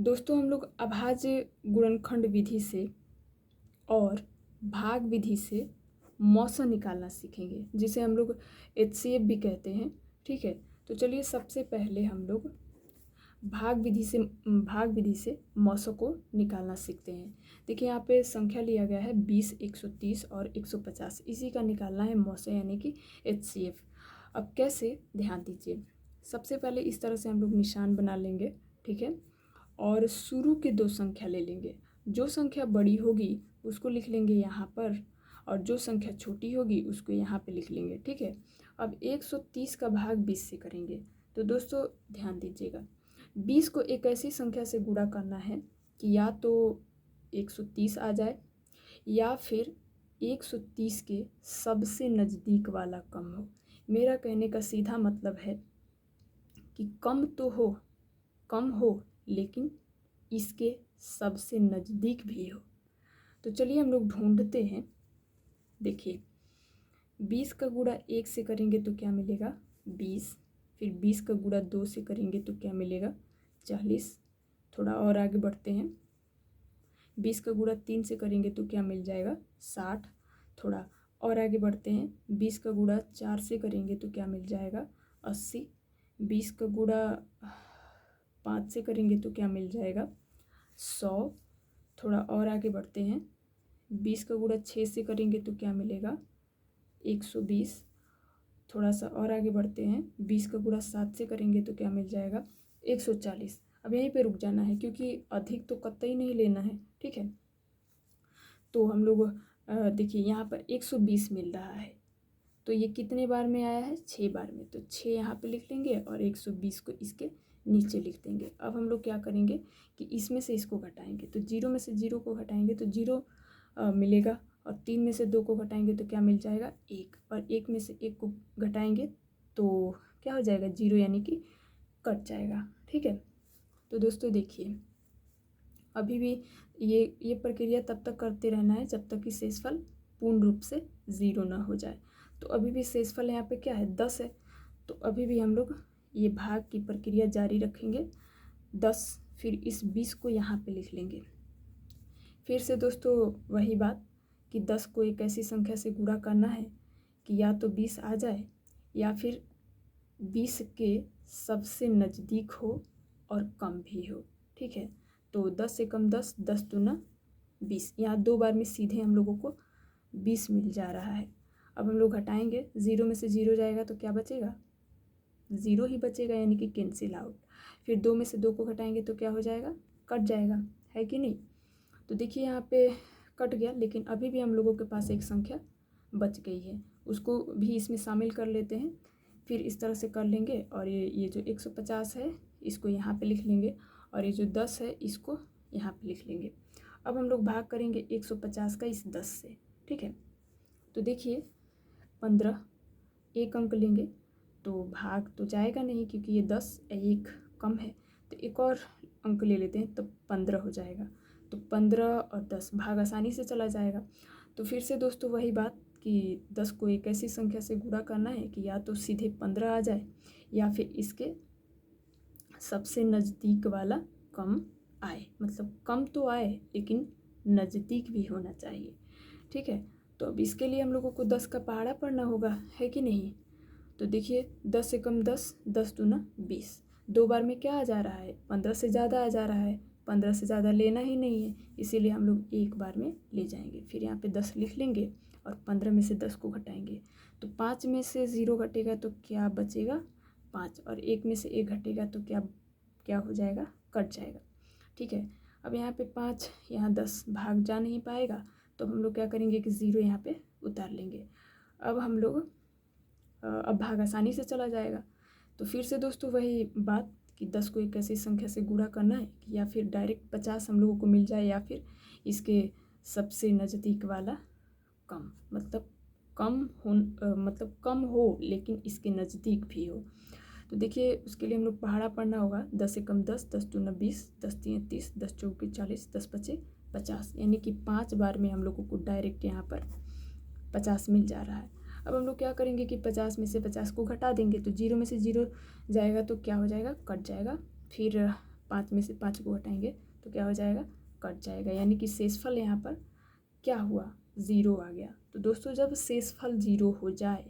दोस्तों हम लोग अभाज्य गुणनखंड विधि से और भाग विधि से मौसा निकालना सीखेंगे, जिसे हम लोग HCF भी कहते हैं। ठीक है, तो चलिए सबसे पहले हम लोग भाग विधि से मौसों को निकालना सीखते हैं। देखिए यहाँ पे संख्या लिया गया है 20, 130 और 150। इसी का निकालना है मौसा यानी कि HCF। अब कैसे, ध्यान दीजिए। सबसे पहले इस तरह से हम लोग निशान बना लेंगे, ठीक है, और शुरू के दो संख्या ले लेंगे। जो संख्या बड़ी होगी उसको लिख लेंगे यहाँ पर, और जो संख्या छोटी होगी उसको यहाँ पे लिख लेंगे। ठीक है, अब 130 का भाग 20 से करेंगे। तो दोस्तों ध्यान दीजिएगा, 20 को एक ऐसी संख्या से गुणा करना है कि या तो 130 आ जाए या फिर 130 के सबसे नज़दीक वाला कम हो। मेरा कहने का सीधा मतलब है कि कम तो हो, कम हो लेकिन इसके सबसे नज़दीक भी हो। तो चलिए हम लोग ढूंढते हैं। देखिए 20 का गुणा 1 से करेंगे तो क्या मिलेगा 20, फिर 20 का गुणा 2 से करेंगे तो क्या मिलेगा 40। थोड़ा और आगे बढ़ते हैं, 20 का गुणा 3 से करेंगे तो क्या मिल जाएगा 60। थोड़ा और आगे बढ़ते हैं, 20 का गुणा 4 से करेंगे तो क्या मिल जाएगा 80। 20 का गुणा 5 से करेंगे तो क्या मिल जाएगा 100। थोड़ा और आगे बढ़ते हैं, 20 का गुणा 6 से करेंगे तो क्या मिलेगा 120। थोड़ा सा और आगे बढ़ते हैं, 20 का गुणा 7 से करेंगे तो क्या मिल जाएगा 140। अब यहीं पे रुक जाना है क्योंकि अधिक तो कतई नहीं लेना है। ठीक है, तो हम लोग देखिए यहाँ पर 120 मिल रहा है, तो ये कितने बार में आया है 6 बार में, तो 6 यहाँ पे लिख लेंगे और 120 को इसके नीचे लिख देंगे। अब हम लोग क्या करेंगे कि इसमें से इसको घटाएंगे, तो 0 में से 0 को घटाएंगे तो 0 मिलेगा, और 3 में से 2 को घटाएंगे तो क्या मिल जाएगा 1, और 1 में से 1 को घटाएंगे तो क्या हो जाएगा 0, यानी कि कट जाएगा। ठीक है, तो दोस्तों देखिए अभी भी ये प्रक्रिया तब तक करते रहना है जब तक कि शेषफल पूर्ण रूप से 0 ना हो जाए। तो अभी भी शेषफल यहाँ पे क्या है 10 है, तो अभी भी हम लोग ये भाग की प्रक्रिया जारी रखेंगे 10, फिर इस 20 को यहाँ पे लिख लेंगे। फिर से दोस्तों वही बात कि 10 को एक ऐसी संख्या से गुणा करना है कि या तो 20 आ जाए या फिर 20 के सबसे नज़दीक हो और कम भी हो। ठीक है, तो 10 से कम 10, 10 दूना 20, यहाँ 2 बार में सीधे हम लोगों को 20 मिल जा रहा है। अब हम लोग घटाएंगे, 0 में से 0 जाएगा तो क्या बचेगा 0 ही बचेगा, यानी कि कैंसिल आउट। फिर 2 में से 2 को घटाएंगे तो क्या हो जाएगा कट जाएगा, है कि नहीं। तो देखिए यहाँ पे कट गया, लेकिन अभी भी हम लोगों के पास एक संख्या बच गई है, उसको भी इसमें शामिल कर लेते हैं। फिर इस तरह से कर लेंगे, और ये जो 150 है इसको यहाँ पे लिख लेंगे, और ये जो 10 है इसको यहाँ पे लिख लेंगे। अब हम लोग भाग करेंगे 150 का इस 10 से। ठीक है, तो देखिए 15 एक अंक लेंगे तो भाग तो जाएगा नहीं क्योंकि ये 10 एक कम है, तो एक और अंक ले लेते हैं तो 15 हो जाएगा। तो 15 और 10 भाग आसानी से चला जाएगा। तो फिर से दोस्तों वही बात कि 10 को एक ऐसी संख्या से गुणा करना है कि या तो सीधे 15 आ जाए या फिर इसके सबसे नज़दीक वाला कम आए, मतलब कम तो आए लेकिन नज़दीक भी होना चाहिए। ठीक है, तो अब इसके लिए हम लोगों को 10 का पहाड़ा पढ़ना होगा, है कि नहीं। तो देखिए 10 से कम 10, 10 दूना 20, 2 बार में क्या आ जा रहा है 15 से ज़्यादा आ जा रहा है, 15 से ज़्यादा लेना ही नहीं है, इसीलिए हम लोग एक बार में ले जाएंगे। फिर यहाँ पे 10 लिख लेंगे और 15 में से 10 को घटाएंगे, तो 5 में से 0 घटेगा तो क्या बचेगा 5, और 1 में से 1 घटेगा तो क्या हो जाएगा कट जाएगा। ठीक है, अब यहाँ पे 5, यहाँ 10 भाग जा नहीं पाएगा, तो हम लोग क्या करेंगे कि 0 यहाँ पे उतार लेंगे। अब हम लोग अब भाग आसानी से चला जाएगा। तो फिर से दोस्तों वही बात कि 10 को एक ऐसी संख्या से गुणा करना है कि या फिर डायरेक्ट 50 हम लोगों को मिल जाए या फिर इसके सबसे नज़दीक वाला कम, मतलब कम हो लेकिन इसके नज़दीक भी हो। तो देखिए उसके लिए हम लोग पहाड़ा पढ़ना होगा, 10 से कम 10, 10 दूना 20, 10 तिया 30, 10 चौके 40, 10 पचे 50, यानी कि 5 बार में हम लोगों को डायरेक्ट यहाँ पर 50 मिल जा रहा है। अब हम लोग क्या करेंगे कि 50 में से 50 को घटा देंगे, तो 0 में से 0 जाएगा तो क्या हो जाएगा कट जाएगा। फिर 5 में से 5 को हटाएंगे तो क्या हो जाएगा, कट जाएगा, यानी कि शेषफल यहाँ पर क्या हुआ, 0 आ गया। तो दोस्तों जब शेषफल 0 हो जाए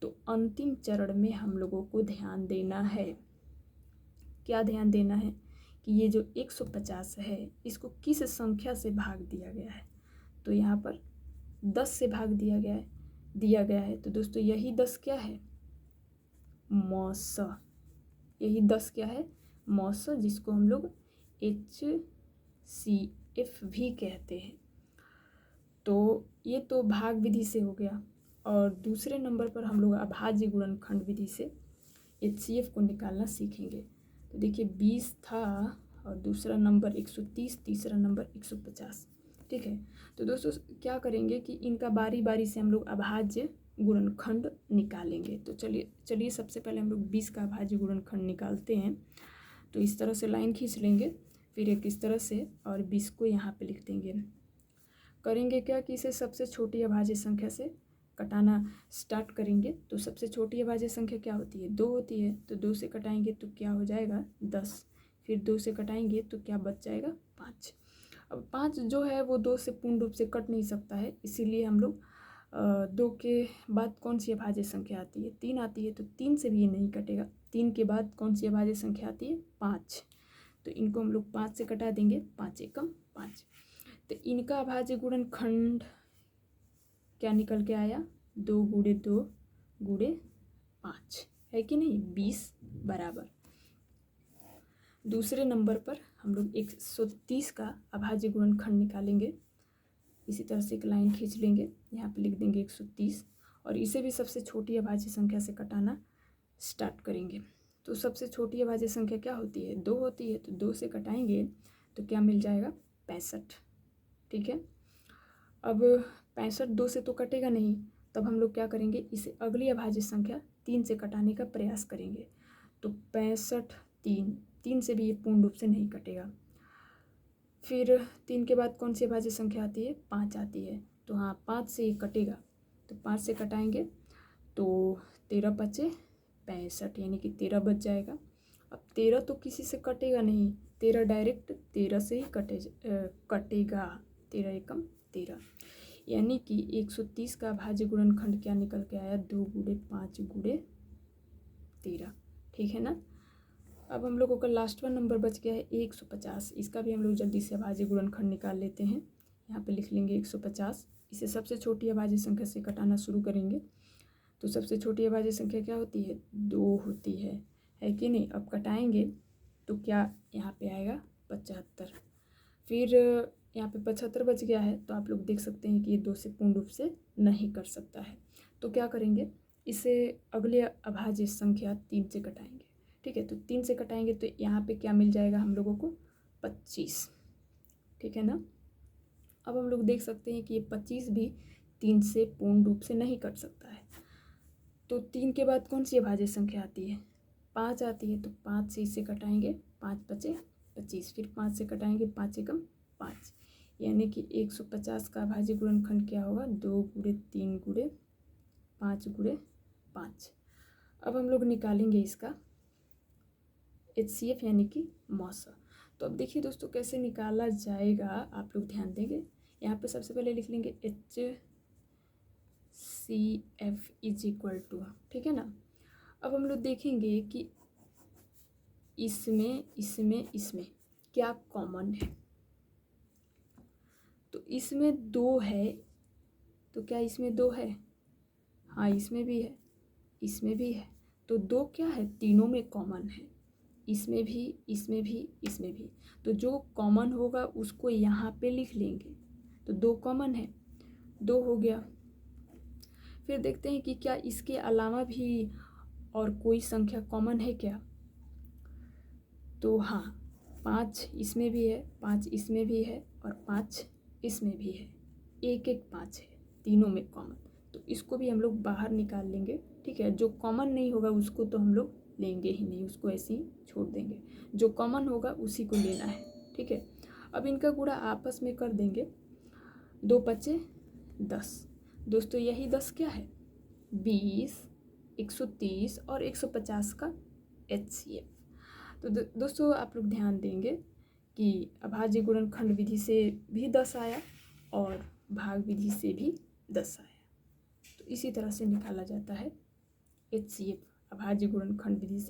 तो अंतिम चरण में हम लोगों को ध्यान देना है, क्या ध्यान देना है कि ये जो 150 है इसको किस संख्या से भाग दिया गया है। तो यहाँ पर 10 से भाग दिया गया है। तो दोस्तों यही 10 क्या है, मौस, यही 10 क्या है, मौस, जिसको हम लोग HCF भी कहते हैं। तो ये तो भाग विधि से हो गया, और दूसरे नंबर पर हम लोग अभाज्य गुणनखंड विधि से HCF को निकालना सीखेंगे। तो देखिए 20 था और दूसरा नंबर 130, तीसरा नंबर 150, ठीक है। तो दोस्तों क्या करेंगे कि इनका बारी बारी से हम लोग अभाज्य गुणनखंड निकालेंगे। तो चलिए सबसे पहले हम लोग 20 का अभाज्य गुणनखंड निकालते हैं। तो इस तरह से लाइन खींच लेंगे, फिर एक इस तरह से, और 20 को यहाँ पे लिख देंगे। करेंगे क्या कि इसे सबसे छोटी अभाज्य संख्या से कटाना स्टार्ट करेंगे। तो सबसे छोटी अभाज्य संख्या क्या होती है, 2 होती है। तो 2 से कटाएंगे तो क्या हो जाएगा, 10। फिर 2 से कटाएंगे तो क्या बच जाएगा, 5। अब 5 जो है वो 2 से पूर्ण रूप से कट नहीं सकता है, इसीलिए हम लोग 2 के बाद कौन सी अभाज्य संख्या आती है, 3 आती है। तो 3 से भी ये नहीं कटेगा। 3 के बाद कौन सी अभाज्य संख्या आती है, 5। तो इनको हम लोग 5 से कटा देंगे, 5 एकम 5। तो इनका अभाज्य गुणनखंड क्या निकल के आया, 2 गुणे 2 गुणे 5, है कि नहीं, 20 बराबर। दूसरे नंबर पर हम लोग 130 का अभाज्य गुणनखंड निकालेंगे। इसी तरह से एक लाइन खींच लेंगे, यहाँ पे लिख देंगे 130, और इसे भी सबसे छोटी अभाज्य संख्या से कटाना स्टार्ट करेंगे। तो सबसे छोटी अभाज्य संख्या क्या होती है, 2 होती है। तो 2 से कटाएंगे तो क्या मिल जाएगा, 65, ठीक है। अब 65 2 से तो कटेगा नहीं, तब हम लोग क्या करेंगे, इसे अगली अभाज्य संख्या 3 से कटाने का प्रयास करेंगे। तो 65 3 से भी ये पूर्ण रूप से नहीं कटेगा। फिर 3 के बाद कौन सी अभाज्य संख्या आती है, 5 आती है। तो हाँ 5 से ये कटेगा, तो 5 से कटाएंगे तो 13 5 65, यानी कि 13 बच जाएगा। अब 13 तो किसी से कटेगा नहीं, 13 डायरेक्ट 13 से ही कटेगा, 13 एकम 13, यानी कि 130 का अभाज्य गुणनखंड क्या निकल के आया, 2 गुणे 5 गुणे 13, ठीक है ना। अब हम लोगों का लास्ट वन नंबर बच गया है 150। इसका भी हम लोग जल्दी से अभाज्य गुणनखंड निकाल लेते हैं। यहाँ पे लिख लेंगे 150। इसे सबसे छोटी अभाज्य संख्या से कटाना शुरू करेंगे। तो सबसे छोटी अभाज्य संख्या क्या होती है, 2 होती है कि नहीं। अब कटाएंगे तो क्या यहाँ पे आएगा, 75। फिर यहाँ पे 75 बच गया है, तो आप लोग देख सकते हैं कि ये 2 से पूर्ण रूप से नहीं कर सकता है। तो क्या करेंगे, इसे अगले अभाज्य संख्या 3 से कटाएंगे, ठीक है। तो 3 से कटाएंगे तो यहाँ पे क्या मिल जाएगा हम लोगों को, 25, ठीक है ना। अब हम लोग देख सकते हैं कि ये 25 भी 3 से पूर्ण रूप से नहीं कट सकता है। तो 3 के बाद कौन सी अभाज्य संख्या आती है, 5 आती है। तो 5 से इसे कटाएंगे, 5 5 25, फिर 5 से कटाएंगे, 5 एकम 5, यानी कि 150 का अभाज्य गुणनखंड क्या होगा, 2 गुणे 3 गुणे 5 गुणे 5। अब हम लोग निकालेंगे इसका HCF यानी कि मौसा। तो अब देखिए दोस्तों कैसे निकाला जाएगा, आप लोग ध्यान देंगे। यहाँ पे सबसे पहले लिख लेंगे HCF इज इक्वल टू, ठीक है ना। अब हम लोग देखेंगे कि इसमें क्या कॉमन है। तो इसमें 2 है, तो क्या इसमें 2 है, हाँ इसमें भी है, इसमें भी है। तो 2 क्या है, तीनों में कॉमन है, इसमें भी, इसमें भी, इसमें भी। तो जो कॉमन होगा उसको यहाँ पे लिख लेंगे। तो 2 कॉमन है, 2 हो गया। फिर देखते हैं कि क्या इसके अलावा भी और कोई संख्या कॉमन है क्या। तो हाँ 5 इसमें भी है, 5 इसमें भी है, और 5 इसमें भी है, 1 1 5 है, तीनों में कॉमन। तो इसको भी हम लोग बाहर निकाल लेंगे, ठीक है। जो कॉमन नहीं होगा उसको तो हम लोग लेंगे ही नहीं, उसको ऐसे ही छोड़ देंगे। जो कॉमन होगा उसी को लेना है, ठीक है। अब इनका गुणा आपस में कर देंगे, 2 5 10। दोस्तों यही 10 क्या है, 20, 130 और 150 का HCF। तो दोस्तों आप लोग ध्यान देंगे कि अभाज्य गुणनखंड विधि से भी 10 आया और भाग विधि से भी 10 आया। तो इसी तरह से निकाला जाता है HCF अभाज्य गुणनखंड विधि से।